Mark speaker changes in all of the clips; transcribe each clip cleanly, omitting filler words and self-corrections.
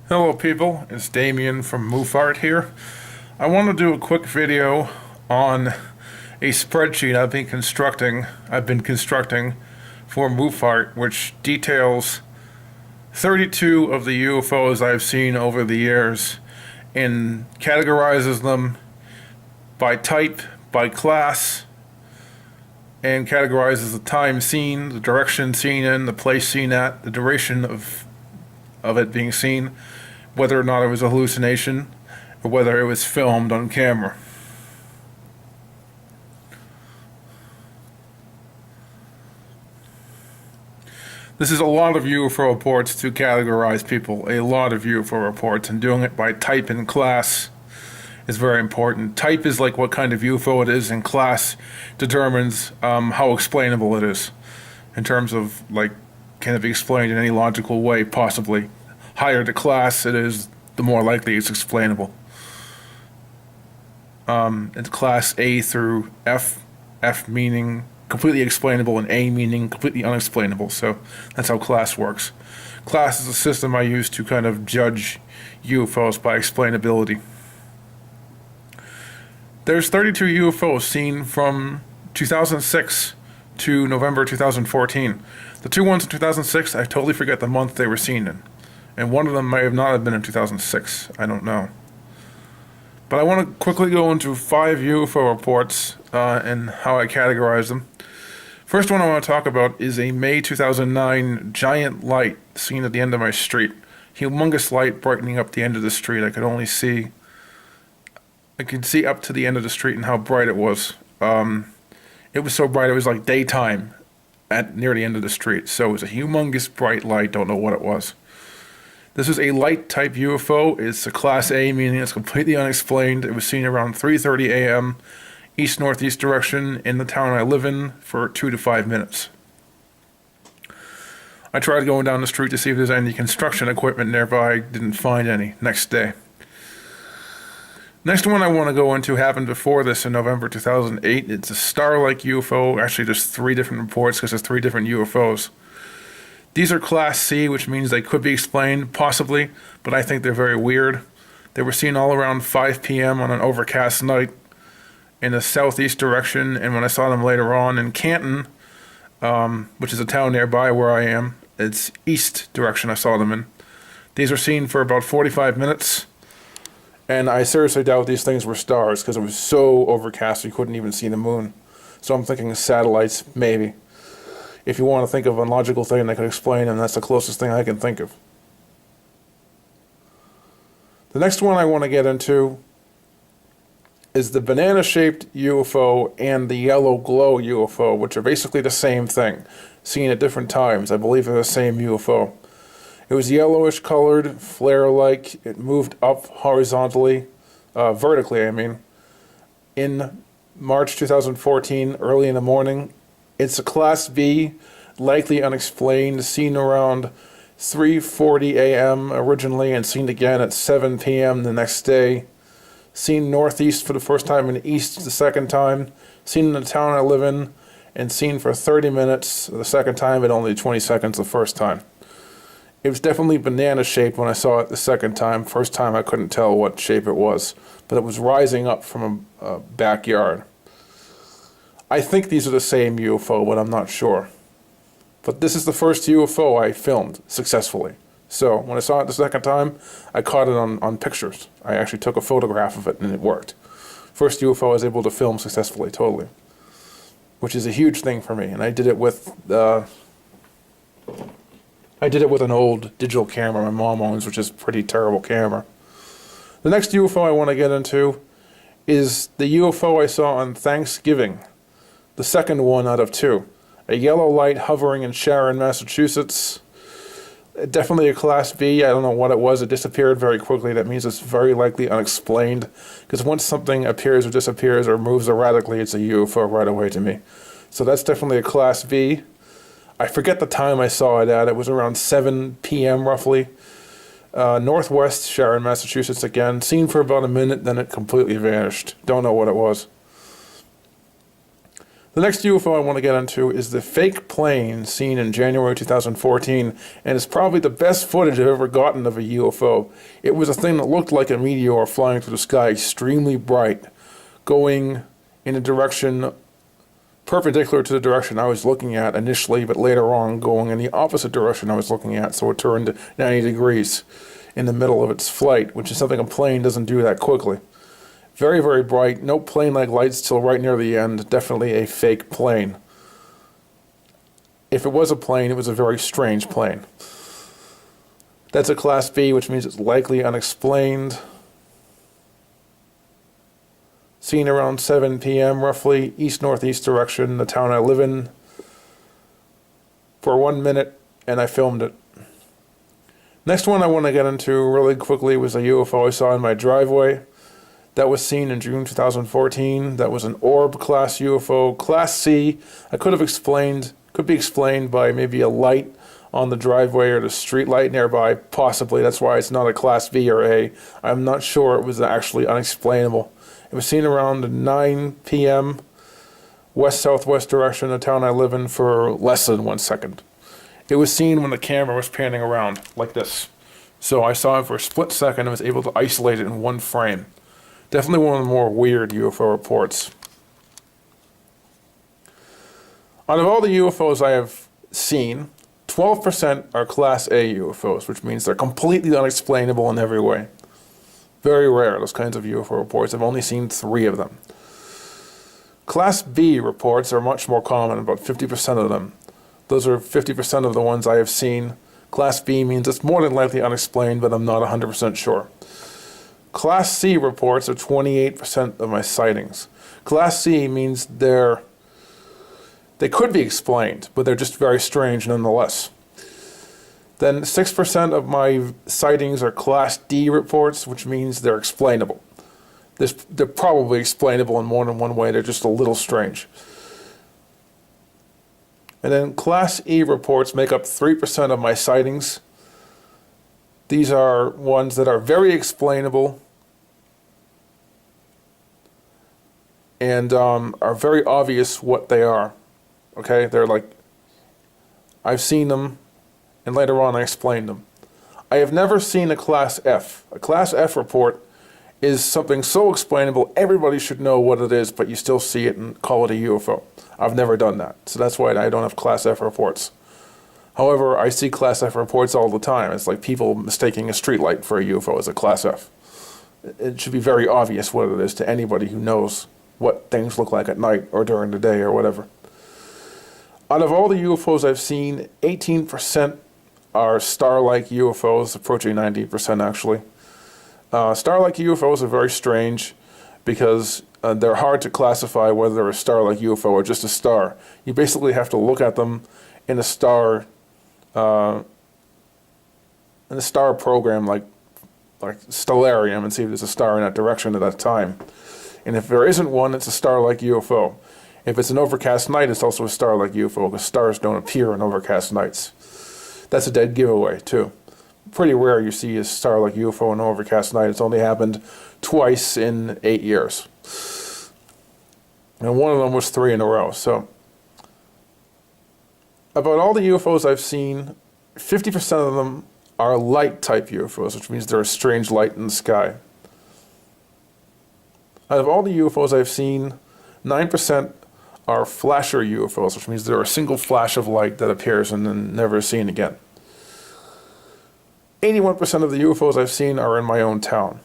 Speaker 1: Hello people, it's Damien from MUPHART here. I want to do a quick video on a spreadsheet I've been constructing for MUPHART, which details 32 of the UFOs I've seen over the years and categorizes them by type, by class, and categorizes the time seen, the direction seen in, the place seen at, the duration of it being seen, whether or not it was a hallucination, or whether it was filmed on camera. This is a lot of UFO reports to categorize people, a lot of UFO reports, and doing it by type and class is very important. Type is like what kind of UFO it is, and class determines how explainable it is, in terms of, like, can it be explained in any logical way, possibly. Higher the class it is, the more likely it's explainable. It's class A through F, F meaning completely explainable and A meaning completely unexplainable, so that's how class works. Class is a system I use to kind of judge UFOs by explainability. There's 32 UFOs seen from 2006 to November 2014. The two ones in 2006, I totally forget the month they were seen in. And one of them may have not have been in 2006. I don't know. But I want to quickly go into 5 UFO reports and how I categorize them. First one I want to talk about is a May 2009 giant light seen at the end of my street. Humongous light brightening up the end of the street. I could see up to the end of the street and how bright it was. It was so bright it was like daytime near the end of the street. So it was a humongous bright light. Don't know what it was. This is a light type UFO. It's a class A, meaning it's completely unexplained. It was seen around 3:30 a.m. east-northeast direction in the town I live in for 2 to 5 minutes. I tried going down the street to see if there's any construction equipment nearby. Didn't find any. Next day. Next one I want to go into happened before this in November 2008. It's a star-like UFO. Actually, there's 3 different reports because there's 3 different UFOs. These are Class C, which means they could be explained, possibly, but I think they're very weird. They were seen all around 5 p.m. on an overcast night in the southeast direction, and when I saw them later on in Canton, which is a town nearby where I am, it's east direction I saw them in. These were seen for about 45 minutes, and I seriously doubt these things were stars because it was so overcast you couldn't even see the moon. So I'm thinking satellites, maybe. If you want to think of a logical thing that could explain them, that's the closest thing I can think of. The next one I want to get into is the banana-shaped UFO and the yellow glow UFO, which are basically the same thing, seen at different times. I believe they're the same UFO. It was yellowish colored, flare-like. It moved up horizontally, vertically, I mean, in March 2014, early in the morning. It's a Class B, likely unexplained, seen around 3:40 a.m. originally and seen again at 7 p.m. the next day. Seen northeast for the first time and east the second time. Seen in the town I live in and seen for 30 minutes the second time and only 20 seconds the first time. It was definitely banana-shaped when I saw it the second time. First time I couldn't tell what shape it was, but it was rising up from a backyard. I think these are the same UFO, but I'm not sure. But this is the first UFO I filmed successfully. So when I saw it the second time, I caught it on pictures. I actually took a photograph of it and it worked. First UFO I was able to film successfully, totally. Which is a huge thing for me. And I did it with an old digital camera my mom owns, which is a pretty terrible camera. The next UFO I want to get into is the UFO I saw on Thanksgiving. The second one out of 2. A yellow light hovering in Sharon, Massachusetts. Definitely a Class B. I don't know what it was. It disappeared very quickly. That means it's very likely unexplained. Because once something appears or disappears or moves erratically, it's a UFO right away to me. So that's definitely a Class B. I forget the time I saw it at. It was around 7 p.m. roughly. Northwest Sharon, Massachusetts again. Seen for about a minute, then it completely vanished. Don't know what it was. The next UFO I want to get into is the fake plane seen in January 2014, and it's probably the best footage I've ever gotten of a UFO. It was a thing that looked like a meteor flying through the sky, extremely bright, going in a direction perpendicular to the direction I was looking at initially, but later on going in the opposite direction I was looking at, so it turned 90 degrees in the middle of its flight, which is something a plane doesn't do that quickly. Very, very bright, no plane-like lights till right near the end, definitely a fake plane. If it was a plane, it was a very strange plane. That's a Class B, which means it's likely unexplained. Seen around 7 p.m. roughly, east-northeast direction, the town I live in, for 1 minute, and I filmed it. Next one I want to get into really quickly was a UFO I saw in my driveway. That was seen in June 2014. That was an orb class UFO, Class C. I could be explained by maybe a light on the driveway or the street light nearby, possibly. That's why it's not a Class B or A. I'm not sure. It was actually unexplainable. It was seen around 9 p.m. west-southwest direction, the town I live in, for less than 1 second. It was seen when the camera was panning around, like this. So I saw it for a split second and was able to isolate it in one frame. Definitely one of the more weird UFO reports. Out of all the UFOs I have seen, 12% are Class A UFOs, which means they're completely unexplainable in every way. Very rare, those kinds of UFO reports. I've only seen 3 of them. Class B reports are much more common, about 50% of them. Those are 50% of the ones I have seen. Class B means it's more than likely unexplained, but I'm not 100% sure. Class C reports are 28% of my sightings. Class C means they could be explained, but they're just very strange nonetheless. Then 6% of my sightings are Class D reports, which means they're explainable. They're probably explainable in more than one way, they're just a little strange. And then Class E reports make up 3% of my sightings. These are ones that are very explainable and are very obvious what they are. Okay, they're like, I've seen them, and later on I explained them. I have never seen a Class F. A Class F report is something so explainable, everybody should know what it is, but you still see it and call it a UFO. I've never done that, so that's why I don't have Class F reports. However, I see Class F reports all the time. It's like people mistaking a streetlight for a UFO as a Class F. It should be very obvious what it is to anybody who knows what things look like at night or during the day or whatever. Out of all the UFOs I've seen, 18% are star-like UFOs, approaching 90% actually. Star-like UFOs are very strange because they're hard to classify whether they're a star-like UFO or just a star. You basically have to look at them in a star program like Stellarium and see if there's a star in that direction at that time. And if there isn't one, it's a star-like UFO. If it's an overcast night, it's also a star-like UFO because stars don't appear on overcast nights. That's a dead giveaway too. Pretty rare you see a star-like UFO on an overcast night. It's only happened twice in 8 years. And one of them was 3 in a row. So about all the UFOs I've seen, 50% of them are light-type UFOs, which means they're a strange light in the sky. Out of all the UFOs I've seen, 9% are flasher UFOs, which means they're a single flash of light that appears and then never seen again. 81% of the UFOs I've seen are in my own town.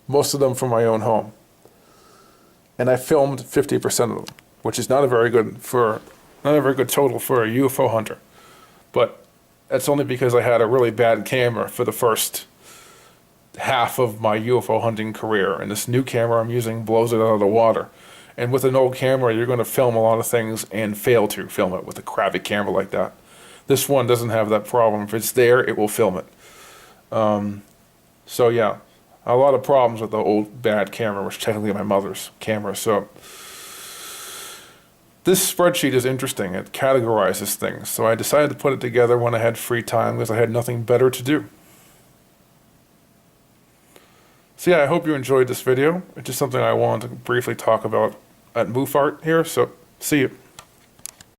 Speaker 1: Most of them from my own home. And I filmed 50% of them, which is not a very good total for a UFO hunter. But that's only because I had a really bad camera for the first half of my UFO hunting career, and this new camera I'm using blows it out of the water. And with an old camera, you're going to film a lot of things and fail to film it with a crappy camera like that. This one doesn't have that problem. If it's there, it will film it. So yeah, a lot of problems with the old bad camera, which technically my mother's camera. So this spreadsheet is interesting. It categorizes things. So I decided to put it together when I had free time because I had nothing better to do. So yeah, I hope you enjoyed this video. It's just something I wanted to briefly talk about at MUPHART here. So See you.